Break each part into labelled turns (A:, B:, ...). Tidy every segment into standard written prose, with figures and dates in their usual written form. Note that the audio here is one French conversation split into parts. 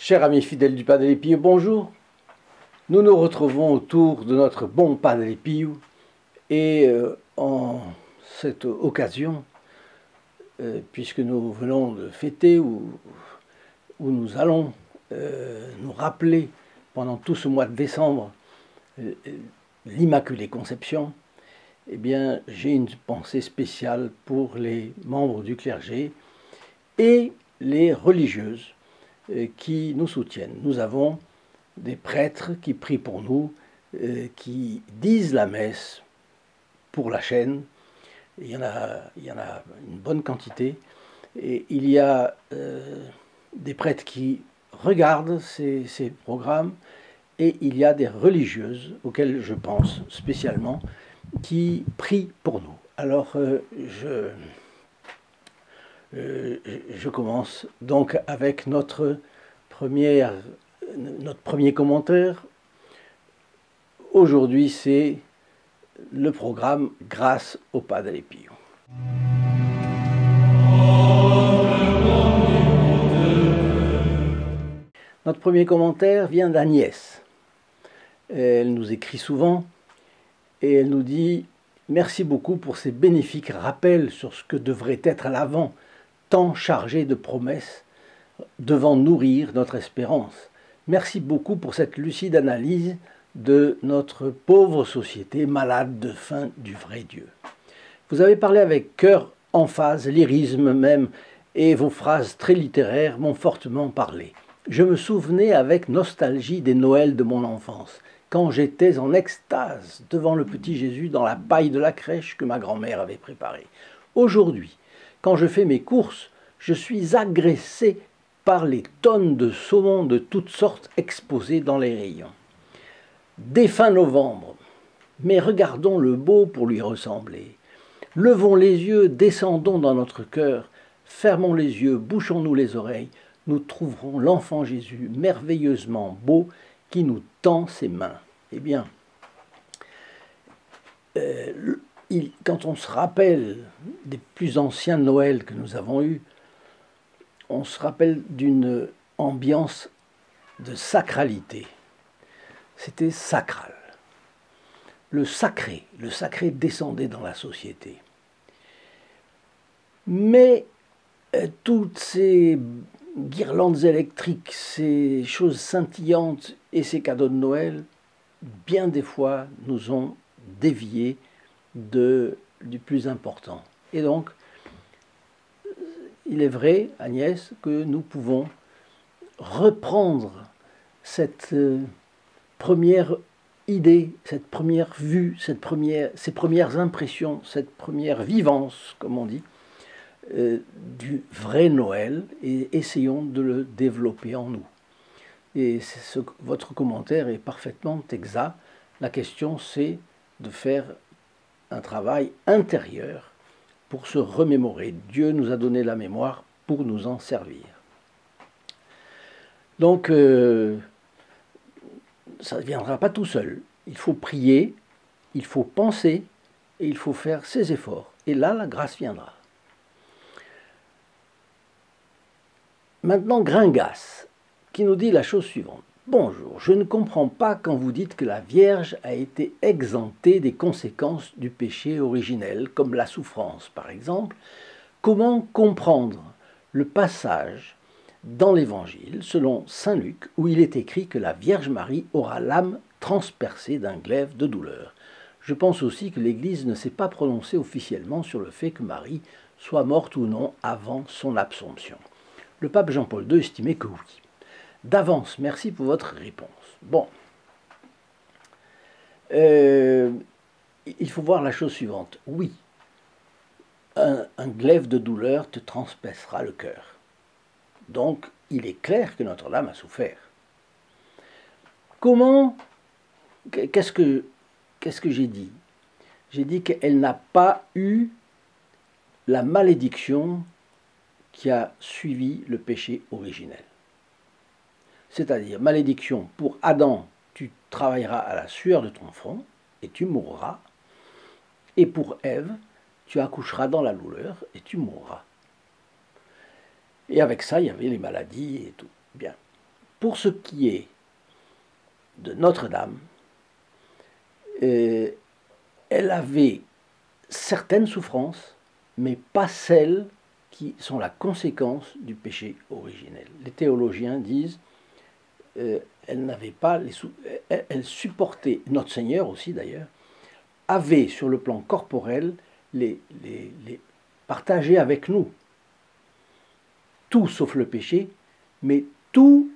A: Chers amis fidèles du Padre Pio, bonjour. Nous nous retrouvons autour de notre bon Padre Pio et en cette occasion, puisque nous venons de fêter où nous allons nous rappeler pendant tout ce mois de décembre l'Immaculée Conception, eh bien, j'ai une pensée spéciale pour les membres du clergé et les religieuses qui nous soutiennent. Nous avons des prêtres qui prient pour nous, qui disent la messe pour la chaîne. Il y en a une bonne quantité. Et il y a des prêtres qui regardent ces programmes et il y a des religieuses auxquelles je pense spécialement qui prient pour nous. Alors je commence donc avec notre premier commentaire. Aujourd'hui, c'est le programme Grâce au Padre Pio. Notre premier commentaire vient d'Agnès. Elle nous écrit souvent et elle nous dit « Merci beaucoup pour ces bénéfiques rappels sur ce que devrait être à l'avant, tant chargé de promesses, devant nourrir notre espérance. Merci beaucoup pour cette lucide analyse de notre pauvre société malade de faim du vrai Dieu. Vous avez parlé avec cœur, emphase, lyrisme même, et vos phrases très littéraires m'ont fortement parlé. Je me souvenais avec nostalgie des Noëls de mon enfance, quand j'étais en extase devant le petit Jésus dans la paille de la crèche que ma grand-mère avait préparée. Aujourd'hui, quand je fais mes courses, je suis agressé par les tonnes de saumon de toutes sortes exposées dans les rayons. Dès fin novembre, mais regardons le beau pour lui ressembler. Levons les yeux, descendons dans notre cœur, fermons les yeux, bouchons-nous les oreilles, nous trouverons l'enfant Jésus merveilleusement beau qui nous tend ses mains. Eh bien, quand on se rappelle des plus anciens Noëls que nous avons eus, on se rappelle d'une ambiance de sacralité. C'était sacral. Le sacré descendait dans la société. Mais toutes ces guirlandes électriques, ces choses scintillantes et ces cadeaux de Noël, bien des fois nous ont déviés du plus important. Et donc, il est vrai, Agnès, que nous pouvons reprendre cette première idée, cette première vue, ces premières impressions, cette première vivance, comme on dit, du vrai Noël, et essayons de le développer en nous. Et votre commentaire est parfaitement exact. La question, c'est de faire un travail intérieur pour se remémorer. Dieu nous a donné la mémoire pour nous en servir. Donc, ça ne viendra pas tout seul. Il faut prier, il faut penser, et il faut faire ses efforts. Et là, la grâce viendra. Maintenant, Gringas, qui nous dit la chose suivante. Bonjour, je ne comprends pas quand vous dites que la Vierge a été exemptée des conséquences du péché originel, comme la souffrance par exemple. Comment comprendre le passage dans l'Évangile, selon saint Luc, où il est écrit que la Vierge Marie aura l'âme transpercée d'un glaive de douleur? Je pense aussi que l'Église ne s'est pas prononcée officiellement sur le fait que Marie soit morte ou non avant son Absomption. Le pape Jean-Paul II estimait que oui. D'avance, merci pour votre réponse. Bon. Il faut voir la chose suivante. Oui, un glaive de douleur te transpercera le cœur. Donc, il est clair que Notre-Dame a souffert. Comment? Qu'est-ce que j'ai dit? J'ai dit qu'elle n'a pas eu la malédiction qui a suivi le péché originel. C'est-à-dire, malédiction, pour Adam, tu travailleras à la sueur de ton front et tu mourras. Et pour Ève, tu accoucheras dans la douleur et tu mourras. Et avec ça, il y avait les maladies et tout. Bien. pour ce qui est de Notre-Dame, elle avait certaines souffrances, mais pas celles qui sont la conséquence du péché originel. Les théologiens disent elle n'avait pas elle supportait, notre Seigneur aussi d'ailleurs, avait sur le plan corporel les partagé avec nous tout sauf le péché, mais tout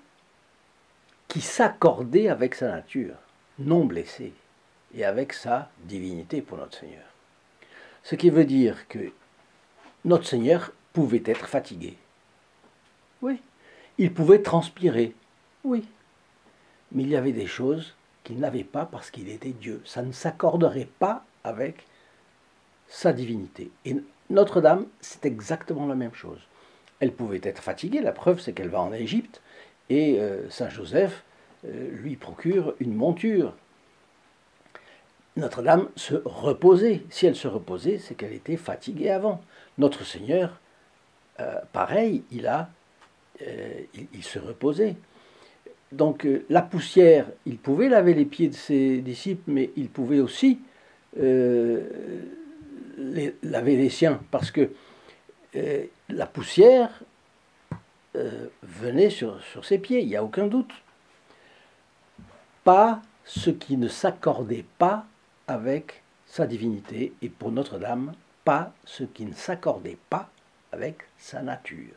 A: qui s'accordait avec sa nature, non blessée, et avec sa divinité pour notre Seigneur. Ce qui veut dire que notre Seigneur pouvait être fatigué. Oui. Il pouvait transpirer. Oui. Mais il y avait des choses qu'il n'avait pas parce qu'il était Dieu. Ça ne s'accorderait pas avec sa divinité. Et Notre-Dame, c'est exactement la même chose. Elle pouvait être fatiguée, la preuve c'est qu'elle va en Égypte, et Saint Joseph lui procure une monture. Notre-Dame se reposait. Si elle se reposait, c'est qu'elle était fatiguée avant. Notre Seigneur, pareil, il se reposait. Donc la poussière, il pouvait laver les pieds de ses disciples, mais il pouvait aussi laver les siens, parce que la poussière venait sur ses pieds, il n'y a aucun doute. Pas ce qui ne s'accordait pas avec sa divinité, et pour Notre-Dame, pas ce qui ne s'accordait pas avec sa nature.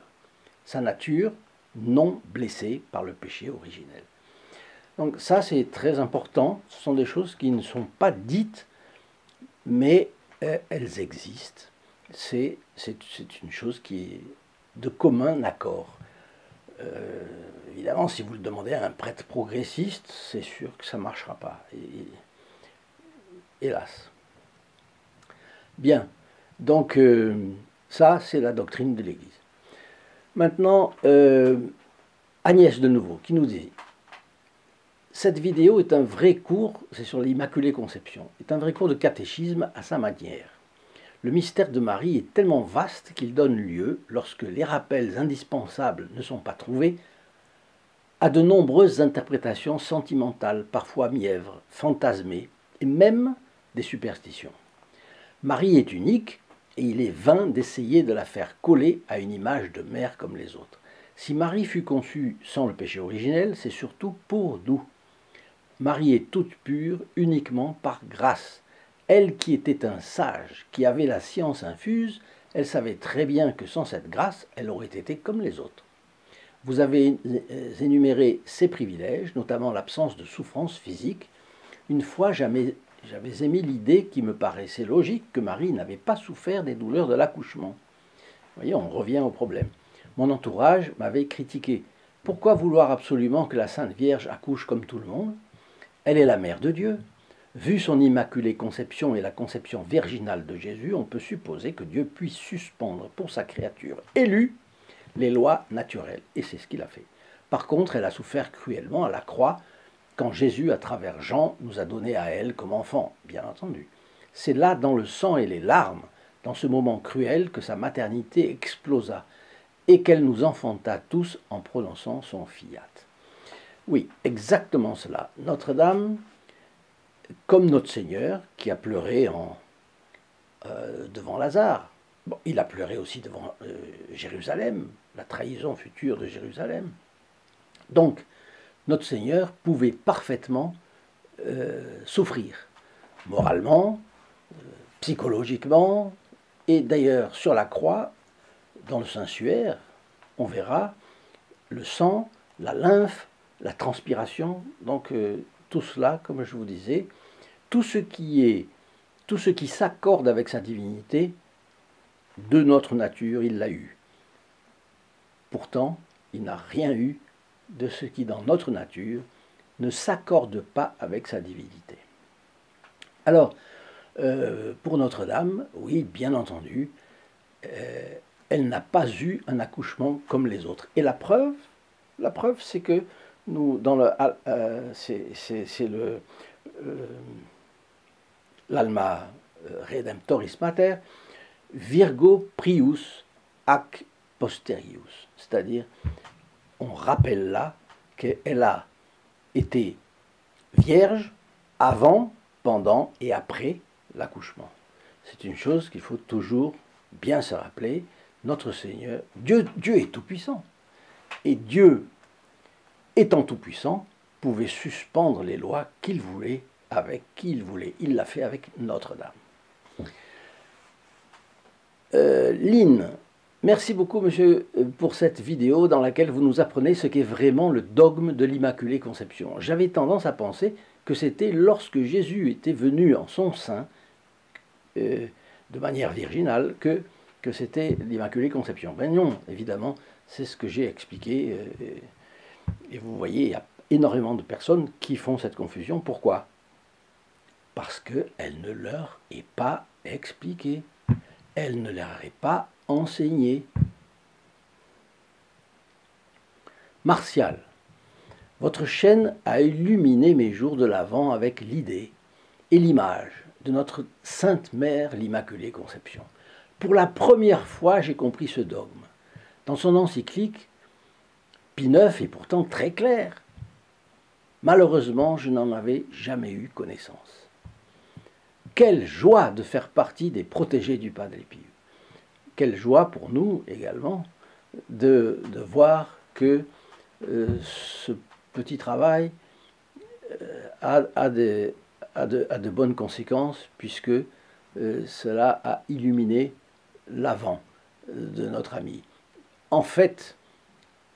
A: Sa nature non blessée par le péché originel. Donc ça, c'est très important. Ce sont des choses qui ne sont pas dites, mais elles existent. C'est une chose qui est de commun accord. Évidemment, si vous le demandez à un prêtre progressiste, c'est sûr que ça ne marchera pas. Hélas. Bien. Donc, ça, c'est la doctrine de l'Église. Maintenant, Agnès de nouveau, qui nous dit cette vidéo est un vrai cours, c'est sur l'Immaculée Conception, est un vrai cours de catéchisme à sa manière. Le mystère de Marie est tellement vaste qu'il donne lieu, lorsque les rappels indispensables ne sont pas trouvés, à de nombreuses interprétations sentimentales, parfois mièvres, fantasmées, et même des superstitions. Marie est unique, et il est vain d'essayer de la faire coller à une image de mère comme les autres. Si Marie fut conçue sans le péché originel, c'est surtout pour nous. Marie est toute pure uniquement par grâce. Elle qui était un sage, qui avait la science infuse, elle savait très bien que sans cette grâce, elle aurait été comme les autres. Vous avez énuméré ses privilèges, notamment l'absence de souffrance physique. Une fois, j'avais émis l'idée qui me paraissait logique que Marie n'avait pas souffert des douleurs de l'accouchement. Vous voyez, on revient au problème. Mon entourage m'avait critiqué. Pourquoi vouloir absolument que la Sainte Vierge accouche comme tout le monde? Elle est la mère de Dieu. Vu son immaculée conception et la conception virginale de Jésus, on peut supposer que Dieu puisse suspendre pour sa créature élue les lois naturelles. Et c'est ce qu'il a fait. Par contre, elle a souffert cruellement à la croix quand Jésus, à travers Jean, nous a donné à elle comme enfant, bien entendu. C'est là, dans le sang et les larmes, dans ce moment cruel, que sa maternité explosa et qu'elle nous enfanta tous en prononçant son fiat. Oui, exactement cela. Notre-Dame, comme notre Seigneur, qui a pleuré devant Lazare. Bon, il a pleuré aussi devant Jérusalem, la trahison future de Jérusalem. Donc, notre Seigneur pouvait parfaitement souffrir, moralement, psychologiquement, et d'ailleurs sur la croix, dans le Saint-Suaire, on verra le sang, la lymphe, la transpiration, donc tout cela, comme je vous disais, tout ce qui s'accorde avec sa divinité, de notre nature, il l'a eu. Pourtant, il n'a rien eu de ce qui, dans notre nature, ne s'accorde pas avec sa divinité. Alors, pour Notre-Dame, oui, bien entendu, elle n'a pas eu un accouchement comme les autres. Et la preuve, c'est que nous, dans le, c'est l'Alma Redemptoris Mater, Virgo prius ac posterius, c'est-à-dire on rappelle là qu'elle a été vierge avant, pendant et après l'accouchement. C'est une chose qu'il faut toujours bien se rappeler. Notre Seigneur, Dieu est tout-puissant. Et Dieu, étant tout-puissant, pouvait suspendre les lois qu'il voulait avec qui il voulait. Il l'a fait avec Notre-Dame. Lynn, merci beaucoup, monsieur, pour cette vidéo dans laquelle vous nous apprenez ce qu'est vraiment le dogme de l'Immaculée Conception. J'avais tendance à penser que c'était lorsque Jésus était venu en son sein, de manière virginale, que c'était l'Immaculée Conception. Ben non, évidemment, c'est ce que j'ai expliqué. Et vous voyez, il y a énormément de personnes qui font cette confusion. Pourquoi? Parce qu'elle ne leur est pas expliquée. Elle ne leur est pas enseignée. Martial, votre chaîne a illuminé mes jours de l'Avent avec l'idée et l'image de notre Sainte Mère l'Immaculée Conception. Pour la première fois, j'ai compris ce dogme. Dans son encyclique, Pie IX est pourtant très clair. Malheureusement, je n'en avais jamais eu connaissance. Quelle joie de faire partie des protégés du Padre Pio. Quelle joie pour nous également de voir que ce petit travail a de bonnes conséquences, puisque cela a illuminé l'avant de notre ami. En fait,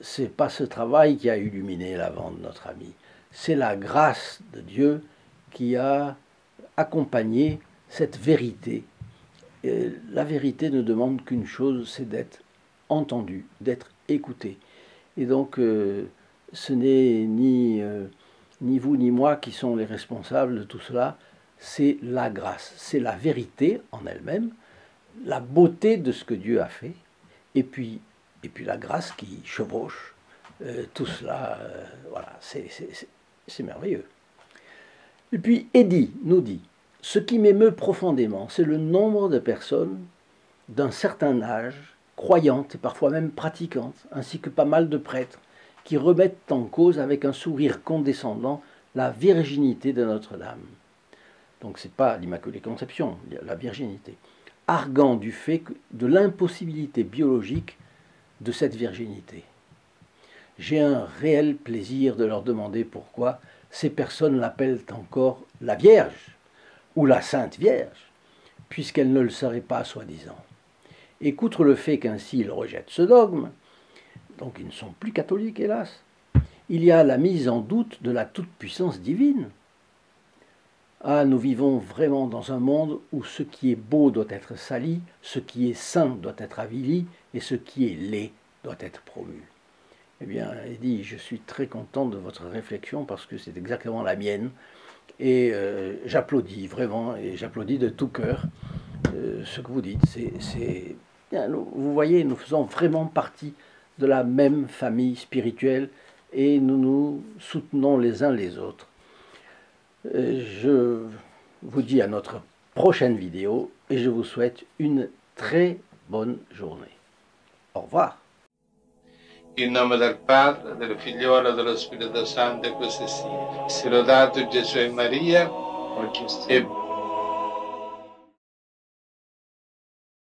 A: ce n'est pas ce travail qui a illuminé l'avant de notre ami, c'est la grâce de Dieu qui a accompagné cette vérité. Et la vérité ne demande qu'une chose, c'est d'être entendu, d'être écouté. Et donc, ce n'est ni vous ni moi qui sont les responsables de tout cela, c'est la grâce, c'est la vérité en elle-même, la beauté de ce que Dieu a fait, et puis la grâce qui chevauche tout cela. Voilà, c'est merveilleux. Et puis Eddie nous dit, ce qui m'émeut profondément, c'est le nombre de personnes d'un certain âge, croyantes et parfois même pratiquantes, ainsi que pas mal de prêtres, qui remettent en cause avec un sourire condescendant la virginité de Notre-Dame. Donc ce n'est pas l'Immaculée Conception, la virginité. Arguant du fait de l'impossibilité biologique de cette virginité. J'ai un réel plaisir de leur demander pourquoi ces personnes l'appellent encore la Vierge ou la Sainte Vierge, puisqu'elle ne le serait pas soi-disant. Et qu'outre le fait qu'ainsi ils rejettent ce dogme, donc ils ne sont plus catholiques hélas, il y a la mise en doute de la toute-puissance divine. Ah, nous vivons vraiment dans un monde où ce qui est beau doit être sali, ce qui est saint doit être avili, et ce qui est laid doit être promu. Eh bien, Eddie, je suis très content de votre réflexion parce que c'est exactement la mienne. Et j'applaudis vraiment, et j'applaudis de tout cœur ce que vous dites. Vous voyez, nous faisons vraiment partie de la même famille spirituelle et nous nous soutenons les uns les autres. Je vous dis à notre prochaine vidéo et je vous souhaite une très bonne journée. Au revoir.
B: In nome del Padre, del Figliolo e dello Spirito Santo, e così sia. Sia lodato Gesù e Maria, e